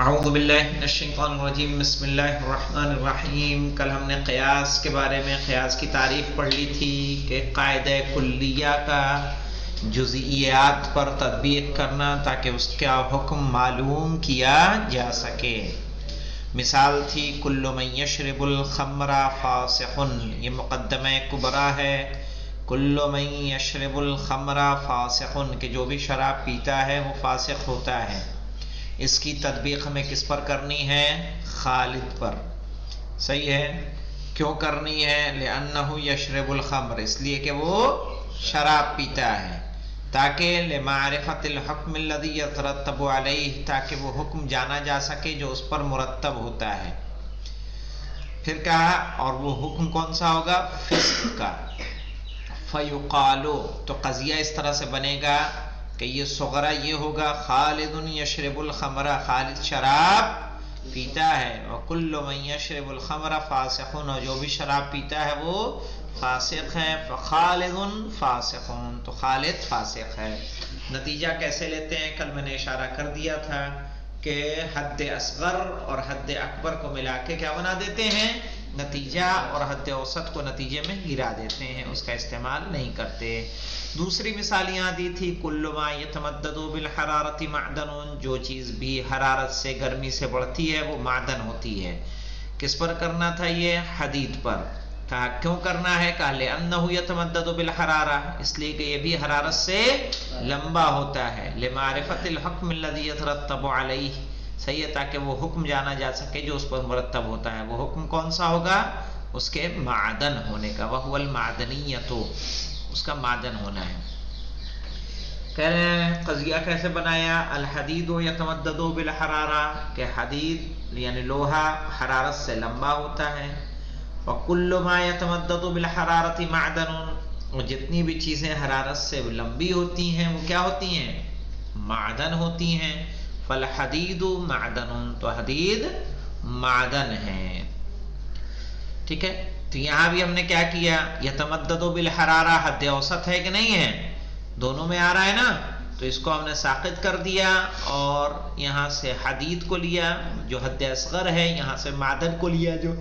اعوذ باللہ من الشیطان الرجیم، بسم اللہ الرحمن الرحیم۔ کل ہم نے قیاس کے بارے میں، قیاس کی تعریف پڑھ لی تھی کہ قاعدہ کلیہ کا جزئیات پر تطبیق کرنا تاکہ اس کا حکم معلوم کیا جا سکے۔ مثال تھی کل من یشرب الخمر فاسق، یہ مقدمہ کبریٰ ہے۔ کل من یشرب الخمر فاسق، کہ جو بھی شراب پیتا ہے وہ فاسق ہوتا ہے۔ اس کی تطبیق ہمیں کس پر کرنی ہے؟ خالد پر۔ صحیح ہے؟ کیوں کرنی ہے؟ لأنہ یشرب الخمر، اس لیے کہ وہ شراب پیتا ہے، تاکہ لمعرفت الحکم الذی یترتب علیہ، تاکہ وہ حکم جانا جا سکے جو اس پر مرتب ہوتا ہے۔ پھر کہا اور وہ حکم کون سا ہوگا؟ فسق کا۔ فیقالو، تو قضیہ اس طرح سے بنے گا کہ یہ صغرا یہ ہوگا خالد یشرب الخمر، خالد شراب پیتا ہے، وکل من یشرب الخمر فاسق، اور جو بھی شراب پیتا ہے وہ فاسق ہے، فخالد فاسق، تو خالد فاسق ہے۔ نتیجہ کیسے لیتے ہیں؟ کل میں نے اشارہ کر دیا تھا کہ حد اصغر اور حد اکبر کو ملا کے کیا بنا دیتے ہیں؟ نتیجہ، اور حد اوسط کو نتیجے میں گرا دیتے ہیں، اس کا استعمال نہیں کرتے۔ دوسری مثال یہاں دی تھی کل ما یتمدد بالحرارت معدن، جو چیز بھی حرارت سے، گرمی سے بڑھتی ہے وہ معدن ہوتی ہے۔ کس پر کرنا تھا یہ؟ حدید پر۔ کہا کیوں کرنا ہے؟ کہا لأنہ یتمدد بالحرارہ، اس لیے کہ یہ بھی حرارت سے لمبا ہوتا ہے، لمعرفت الحکم الذی یترتب علیہ، صحیح ہے، تاکہ وہ حکم جانا جا سکے جو اس پر مرتب ہوتا ہے۔ وہ حکم کون سا ہوگا؟ اس کے معدن ہونے کا، وہو المعدنیۃ، اس کا معدن ہونا ہے۔ کہہ رہے ہیں قضیہ کیسے بنایا؟ الحدید یتمدد بالحرارہ، کہ حدید یعنی لوہا حرارت سے لمبا ہوتا ہے۔ وکل ما یتمدد بالحرارۃ معدن، اور جتنی بھی چیزیں حرارت سے لمبی ہوتی ہیں وہ کیا ہوتی ہیں؟ معدن ہوتی ہیں۔ فالحدید معدن، تو حدید معدن ہے۔ ٹھیک ہے، تو یہاں بھی ہم نے کیا کیا؟ یتمدد بالحرارہ حد اوسط ہے کہ نہیں ہے؟ دونوں میں آ رہا ہے نا، تو اس کو ہم نے ساقط کر دیا اور یہاں سے حدید کو لیا جو حد اصغر ہے، یہاں سے معدن کو لیا جو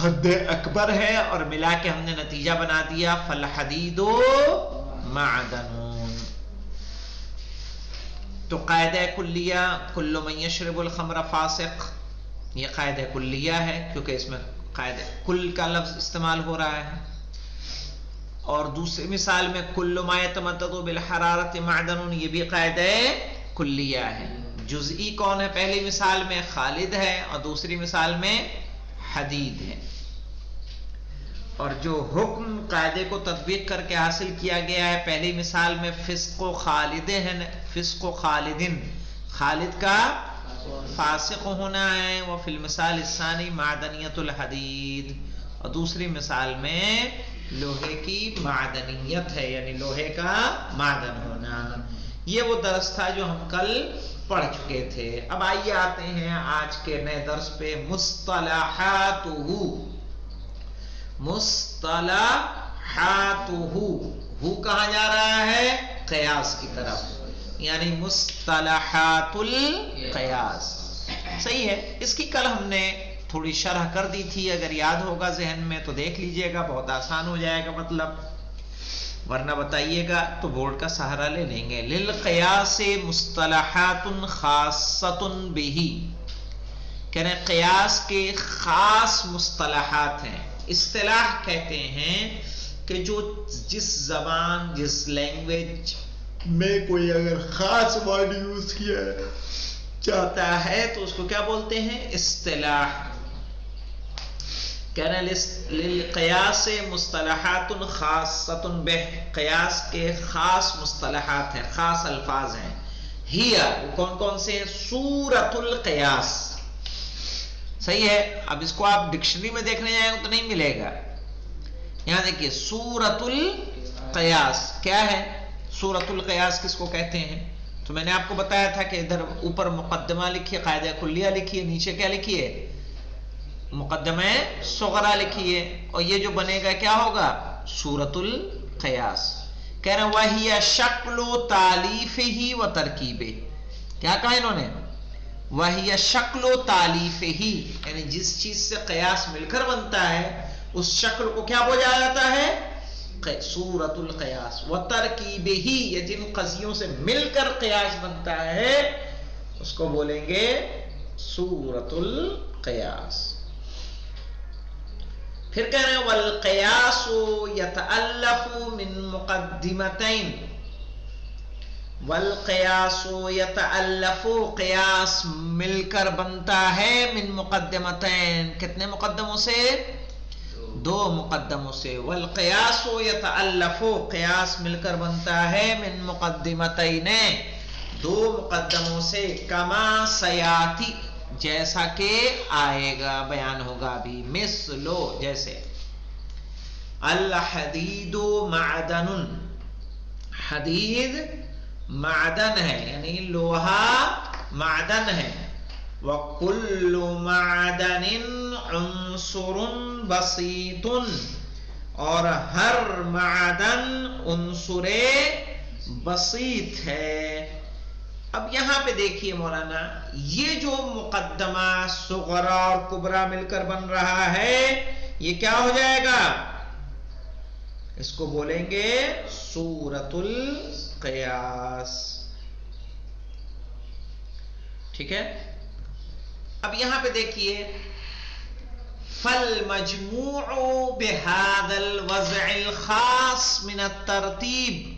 حد اکبر ہے، اور ملا کے ہم نے نتیجہ بنا دیا فالحدید معدن۔ تو قاعدہ کلیہ کل من یشرب الخمر فاسق، یہ قاعدہ کلیہ ہے کیونکہ اس میں قاعدہ کل کا لفظ استعمال ہو رہا ہے۔ اور دوسری مثال میں کل ما یتمدد بالحرارۃ معدن، یہ بھی قاعدہ کلیہ ہے۔ جزئی کون ہے؟ پہلی مثال میں خالد ہے اور دوسری مثال میں حدید ہے۔ اور جو حکم قاعدے کو تطبیق کر کے حاصل کیا گیا ہے پہلی مثال میں فسق و خالد ہے، فسق و خالدن، خالد کا فاسق ہونا ہے، وہ فی المثال الثانی معدنیت الحدید، اور دوسری مثال میں لوہے کی معدنیت ہے، یعنی لوہے کا معدن ہونا۔ یہ وہ درس تھا جو ہم کل پڑھ چکے تھے۔ اب آئیے آتے ہیں آج کے نئے درس پہ، مصطلحاتہ، مصطلحاتہ، ہو کہاں جا رہا ہے؟ قیاس کی طرف، یعنی مصطلحات القیاس۔ صحیح ہے، اس کی کل ہم نے تھوڑی شرح کر دی تھی، اگر یاد ہوگا ذہن میں تو دیکھ لیجئے گا، بہت آسان ہو جائے گا مطلب، ورنہ بتائیے گا تو بورڈ کا سہارا لے لیں گے۔ للقیاس مصطلحات خاصۃ بہ، کہہ رہے ہیں قیاس کے خاص مصطلحات ہیں۔ اصطلاح کہتے ہیں کہ جو جس زبان، جس لینگویج میں کوئی اگر خاص ورڈ یوز کیا جاتا ہے تو اس کو کیا بولتے ہیں؟ اصطلاح۔ کہہ رہے ہیں للقیاس مصطلحات خاصۃ بہ، قیاس کے خاص مصطلحات ہیں، خاص الفاظ ہیں۔ ہی کون کون سے ہیں؟ صورت القیاس۔ صحیح ہے، اب اس کو آپ ڈکشنری میں دیکھنے جائیں گے تو نہیں ملے گا۔ یہاں دیکھیے صورت القیاس کیا ہے؟ صورت القیاس کس کو کہتے ہیں؟ تو میں نے آپ کو بتایا تھا کہ ادھر اوپر مقدمہ لکھیے، قاعدہ کلیہ لکھیے، نیچے کیا لکھیے؟ مقدمہ صغرا لکھیے، اور یہ جو بنے گا کیا ہوگا؟ صورت القیاس۔ کہہ رہے ہیں وَهِيَ شَكْلُ تَعْلِيفِهِ وَتَرْكِيبِهِ، کیا کہا انہوں نے؟ وہی شکل و تالیف ہی، یعنی جس چیز سے قیاس مل کر بنتا ہے اس شکل کو کیا بولا جاتا ہے؟ صورت القیاس. و ترکیب ہی، یہ جن قضیوں سے مل کر قیاس بنتا ہے اس کو بولیں گے صورت القیاس. پھر کہہ رہے ہیں والقیاس یتألف من مقدمتین. والقیاس یتألف، قیاس مل کر بنتا ہے من مقدمتین، کتنے مقدموں سے؟ دو مقدموں سے. والقیاس یتألف، قیاس مل کر بنتا ہے من مقدمتین، دو مقدموں سے. کما سیاتی، جیسا کہ آئے گا، بیان ہوگا بھی. مثلو، جیسے الحدید معدن، حدید معدن ہے یعنی لوہا معدن ہے. وَكُلُّ مَعْدَنٍ عُنصُرٌ بَسِيطٌ، اور ہر معدن عنصر بسیط ہے. اب یہاں پہ دیکھیے مولانا، یہ جو مقدمہ صغرا اور کبرا مل کر بن رہا ہے یہ کیا ہو جائے گا؟ اس کو بولیں گے صورت القیاس. ٹھیک ہے. اب یہاں پہ دیکھیے فالمجموع بهذا الوضع الخاص من الترتیب،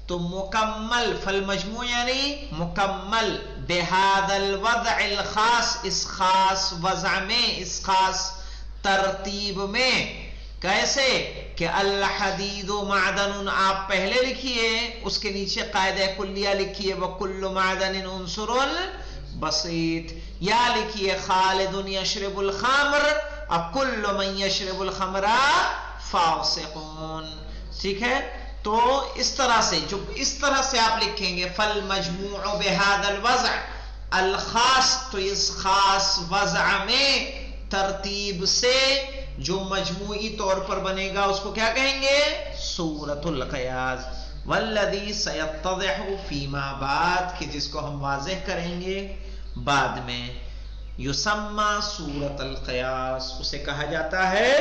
تو مکمل، فالمجموع یعنی مکمل، بهذا الوضع الخاص، اس خاص وضع میں، اس خاص ترتیب میں. کیسے کہ الحدید معدن، آپ پہلے لکھیے اس کے نیچے قاعدہ کلیہ لکھیے وکل معدن عنصر بسیط، یا لکھیے خالد یشرب الخمر اکل من یشرب الخمر فاسقون. ٹھیک ہے. تو اس طرح سے، جو اس طرح سے آپ لکھیں گے فالمجموع بهذا الوضع الخاص، تو اس خاص وضع میں ترتیب سے جو مجموعی طور پر بنے گا اس کو کیا کہیں گے؟ صورت القیاس. والذی سیتضح فیما بعد، کہ جس کو ہم واضح کریں گے بعد میں. یسمى صورت القیاس، اسے کہا جاتا ہے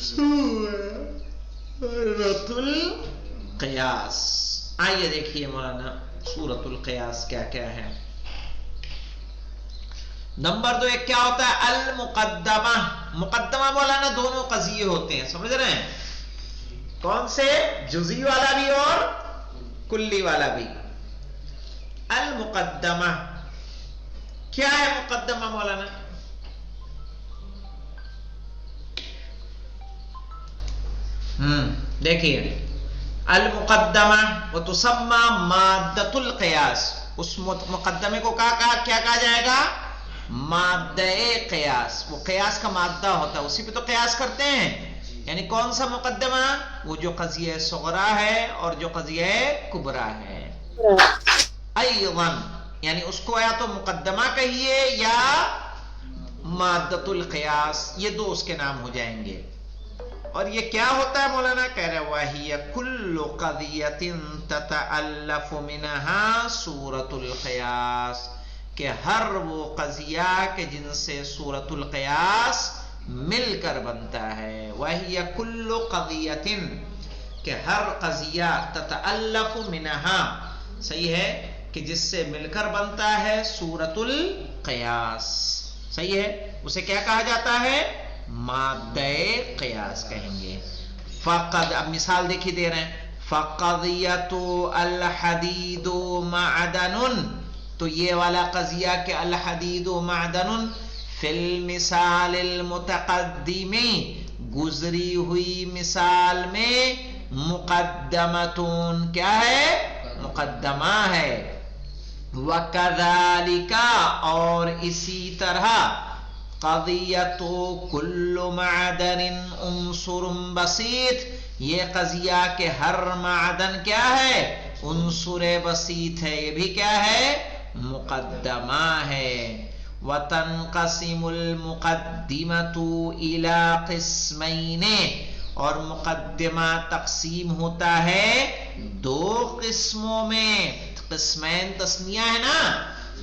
صورت القیاس. آئیے دیکھیے مولانا صورت القیاس کیا کیا ہے. نمبر 2 ایک کیا ہوتا ہے؟ المقدمہ. مقدمہ مولانا دونوں قضیے ہوتے ہیں، سمجھ رہے ہیں؟ کون سے؟ جزئی والا بھی اور کلی والا بھی. المقدمہ کیا ہے؟ مقدمہ مولانا دیکھیے المقدمہ وتسمى مادۃ القیاس، اس مقدمے کو کیا کہا جائے گا؟ مادہ قیاس. وہ قیاس کا مادہ ہوتا ہے، اسی پہ تو قیاس کرتے ہیں. یعنی کون سا مقدمہ؟ وہ جو قضیہ صغرا ہے اور جو قضیہ کبرا ہے. ایضاً، یعنی اس کو یا تو مقدمہ کہیے یا مادۃ القیاس، یہ دو اس کے نام ہو جائیں گے. اور یہ کیا ہوتا ہے مولانا؟ کہہ رہے وَهِيَ كُلُّ قَضِيَّةٍ تَتَأَلَّفُ مِنْهَا صُورَةُ الْقِيَاسِ، کہ ہر وہ قضیہ کہ جن سے صورت القیاس مل کر بنتا ہے. وَهِيَ كُلُّ قَضِيَّةٍ، کہ ہر قضیہ تتألف منها، صحیح ہے، کہ جس سے مل کر بنتا ہے صورت القیاس. صحیح ہے. اسے کیا کہا جاتا ہے؟ مادہ قیاس کہیں گے. فقد، اب مثال دیکھیے دے رہے ہیں، فقضیۃ الحدید معدن، تو یہ والا قضیہ کہ الحدید معدن فی المثال المتقدم، گزری ہوئی مثال میں، مقدمتون، کیا ہے؟ مقدمہ ہے. وَكَذَلِكَ، اور اسی طرح، قضیۃ کل معدن عنصر بسیط، یہ قضیہ کہ ہر معدن کیا ہے؟ عنصر بسیط ہے، یہ بھی کیا ہے؟ مقدمہ ہے. وَتَنْقَسِمُ الْمُقَدِّمَةُ إِلَىٰ قِسْمَيْنِ، اور مقدمہ تقسیم ہوتا ہے دو قسموں میں. قسمین تسنیہ ہے نا،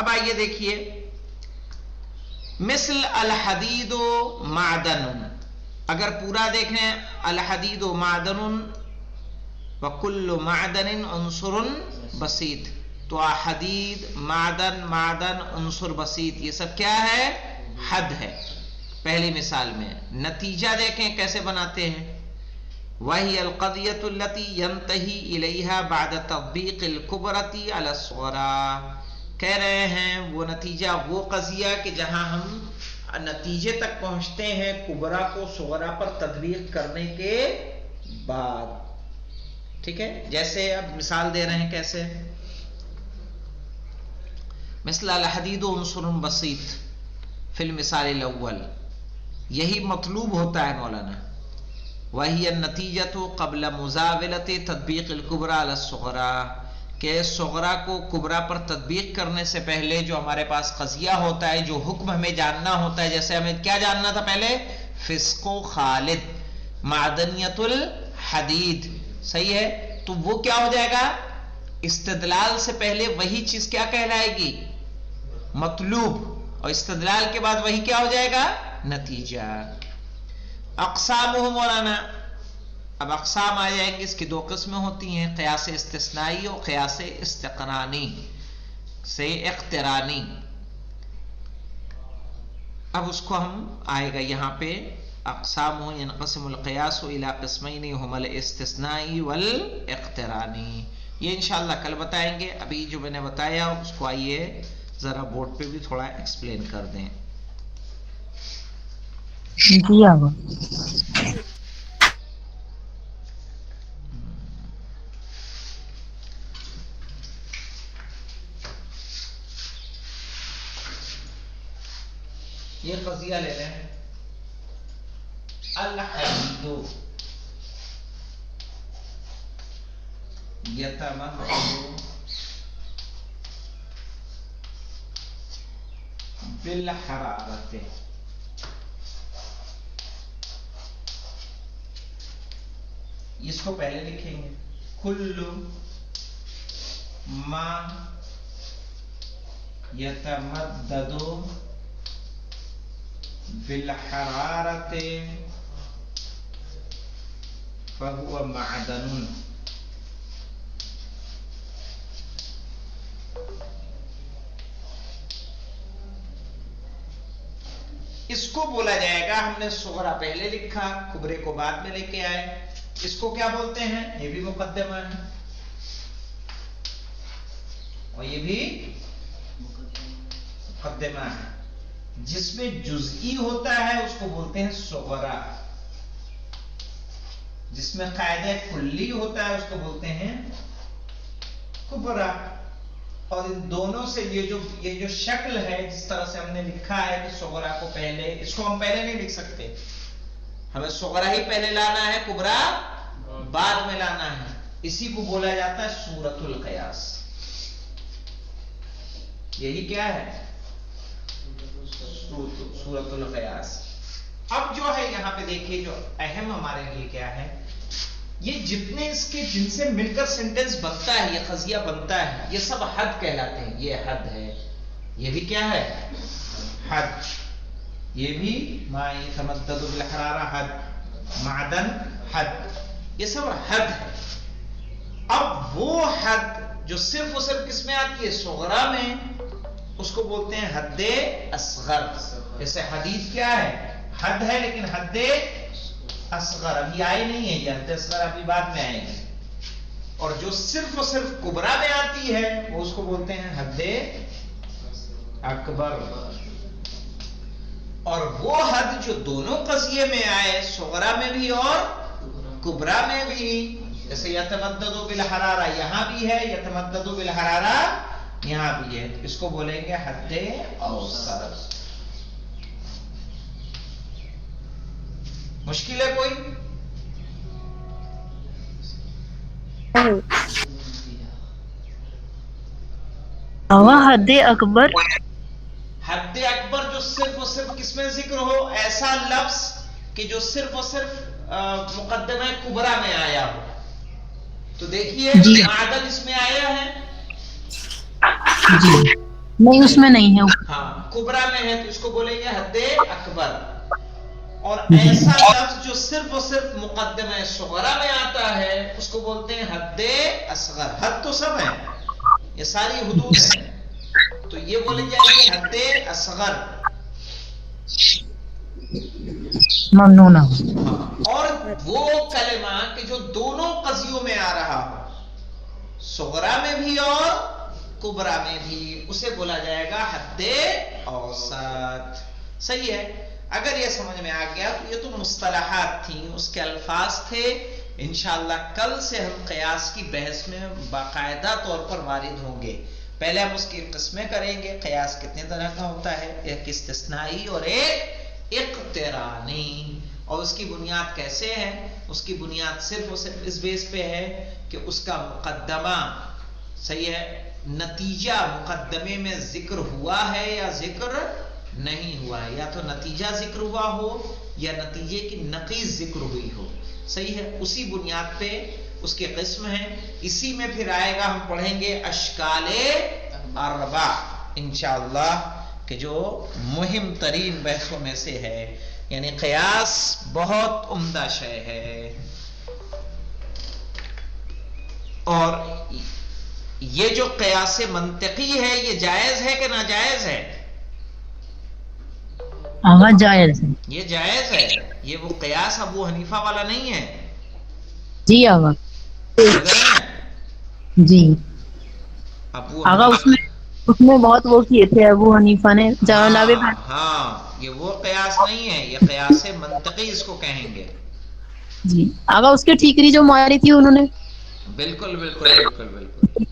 اب آئیے دیکھیے مثل الحدید و معدن، اگر پورا دیکھیں الحدید و معدن وکل معدن عنصر بسیط، تو حدید معدن عنصر بسیط یہ سب کیا ہے؟ حد ہے پہلی مثال میں۔ نتیجہ دیکھیں کیسے بناتے ہیں، وَهِيَ الْقَضِيَةُ الَّتِي يَنْتَهِي إِلَيْهَا بَعْدَ تَطْبِيقِ الْكُبْرَةِ عَلَى الصُّغْرَى، کہہ رہے ہیں وہ نتیجہ وہ قضیہ کہ جہاں ہم نتیجے تک پہنچتے ہیں کبرا کو صغرا پر تطبیق کرنے کے بعد، ٹھیک ہے؟ جیسے اب مثال دے رہے ہیں کیسے، مثل الحدید عنصر بسیط فی المثال الاول، یہی مطلوب ہوتا ہے مولانا، وہی النتیجۃ قبل مزاولۃ تطبیق الکبریٰ علی الصغریٰ، کہ صغرا کو کبرا پر تطبیق کرنے سے پہلے جو ہمارے پاس قضیہ ہوتا ہے، جو حکم ہمیں جاننا ہوتا ہے، جیسے ہمیں کیا جاننا تھا پہلے، فسق و خالد، معدنیت الحدید، صحیح ہے؟ تو وہ کیا ہو جائے گا، استدلال سے پہلے وہی چیز کیا کہلائے گی، مطلوب، اور استدلال کے بعد وہی کیا ہو جائے گا، نتیجہ۔ اقسام مولانا، اب اقسام آ جائیں گے، اس کی دو قسمیں ہوتی ہیں، قیاس استثنائی اور قیاس استقرانی سے اقترانی۔ اب اس کو ہم آئے گا یہاں پہ، اقسام ينقسم القیاس الى قسمین هما الاستثنائی والاقترانی، یہ انشاءاللہ کل بتائیں گے۔ ابھی جو میں نے بتایا اس کو آئیے ذرا بورڈ پہ بھی تھوڑا ایکسپلین کر دیں۔ جی آبا۔ یہ قضیہ لے لیں، الحدید یتمد بالحرارت، اس کو پہلے لکھیں گے، کل ما یتمدد بالحرارت فهو معدن، اس کو بولا جائے گا، ہم نے صغرا پہلے لکھا، کبرے کو بعد میں لے کے آئے، اس کو کیا بولتے ہیں، یہ بھی مقدمہ ہے اور یہ بھی مقدمہ ہے۔ جس میں جزئی ہوتا ہے اس کو بولتے ہیں صغرا، جس میں قاعدہ کلی ہوتا ہے اس کو بولتے ہیں کبرا۔ اور ان دونوں سے یہ جو شکل ہے، جس طرح سے ہم نے لکھا ہے کہ صغرا کو پہلے، اس کو ہم پہلے نہیں لکھ سکتے، ہمیں صغرا ہی پہلے لانا ہے، کبرا بعد میں لانا ہے، اسی کو بولا جاتا ہے صورت القیاس۔ یہی کیا ہے، صورت القیاس۔ اب جو ہے یہاں پہ دیکھیے جو اہم ہمارے لیے کیا ہے، یہ جتنے اس کے جن سے مل کر سینٹنس بنتا ہے، یہ قضیہ بنتا ہے، یہ سب حد کہلاتے ہیں۔ یہ حد ہے، یہ بھی کیا ہے، حد، یہ بھی ما یتمدد بالحرارہ حد، معدن حد، یہ سب حد ہے۔ اب وہ حد جو صرف اور صرف کس میں آتی ہے، صغرا میں، اس کو بولتے ہیں حد اصغر۔ جیسے حدیث کیا ہے، حد ہے لیکن حد اصغر ابھی آئی نہیں ہے، یہ حد اصغر ابھی بعد میں آئے گی۔ اور جو صرف اور صرف کبرا میں آتی ہے وہ اس کو بولتے ہیں حد اکبر۔ اور وہ حد جو دونوں قضیے میں آئے، صغرا میں بھی اور کبرا میں بھی، جیسے یتمدد بالحرارہ یہاں بھی ہے، یتمدد بالحرارہ یہاں بھی ہے، اس کو بولیں گے حد اوسط۔ مشکل ہے کوئی؟ حد اکبر، حد اکبر جو صرف اور صرف کس میں ذکر ہو، ایسا لفظ کہ جو صرف اور صرف مقدمہ کبرا میں آیا ہو۔ تو دیکھیے معدن اس میں آیا ہے، نہیں اس میں نہیں ہے. ہاں کبرا میں ہے تو اس کو بولیں گے حد اکبر. اور جی ایسا لفظ جو صرف اور صرف مقدمہ صغرا میں آتا ہے اس کو بولتے ہیں حد اصغر. حد تو سب ہیں، یہ ساری حدود ہیں، تو یہ بولے جائے گی حد اصغر. ممنون. اور وہ کلمہ کہ جو دونوں قضیوں میں آ رہا ہو، صغرا میں بھی اور کبرا میں بھی، اسے بولا جائے گا حد اوسط. صحیح ہے. اگر یہ سمجھ میں آ گیا تو یہ تو مصطلحات تھیں، اس کے الفاظ تھے. انشاءاللہ کل سے ہم قیاس کی بحث میں باقاعدہ طور پر وارد ہوں گے. پہلے ہم اس کی قسمیں کریں گے، قیاس کتنے طرح کا ہوتا ہے، ایک استثنائی اور ایک اقترانی، اور اس کی بنیاد کیسے ہے. اس کی بنیاد صرف اور صرف اس بیس پہ ہے کہ اس کا مقدمہ، صحیح ہے، نتیجہ مقدمے میں ذکر ہوا ہے یا ذکر نہیں ہوا ہے، یا تو نتیجہ ذکر ہوا ہو یا نتیجے کی نقیض ذکر ہوئی ہو. صحیح ہے. اسی بنیاد پہ اس کے قسم ہیں. اسی میں پھر آئے گا، ہم پڑھیں گے اشکال اربع انشاءاللہ، کہ جو مہم ترین بحثوں میں سے ہے. یعنی قیاس بہت عمدہ شے ہے. اور یہ جو قیاس منطقی ہے یہ جائز ہے کہ ناجائز ہے؟ ہاں جائز ہے. یہ جائز ہے. یہ وہ قیاس ابو حنیفہ والا نہیں ہے. جی آغا. سمجھ رہے ہیں؟ جی ابو آغا حنیفہ، اس میں بہت وہ کیے تھے ابو حنیفہ نے جناب. ہاں یہ وہ قیاس نہیں ہے، یہ قیاس منطقی اس کو کہیں گے. جی آغا اس کی ٹھیکری جو ماری تھی انہوں نے. بالکل بالکل بالکل بالکل.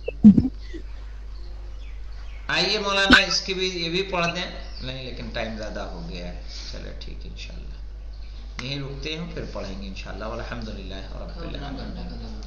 آئیے مولانا اس کی بھی یہ بھی پڑھ دیں. نہیں لیکن ٹائم زیادہ ہو گیا ہے. چلے ٹھیک ہے، انشاءاللہ یہیں رکتے ہیں، پھر پڑھیں گے انشاءاللہ. والحمدللہ رب العالمین.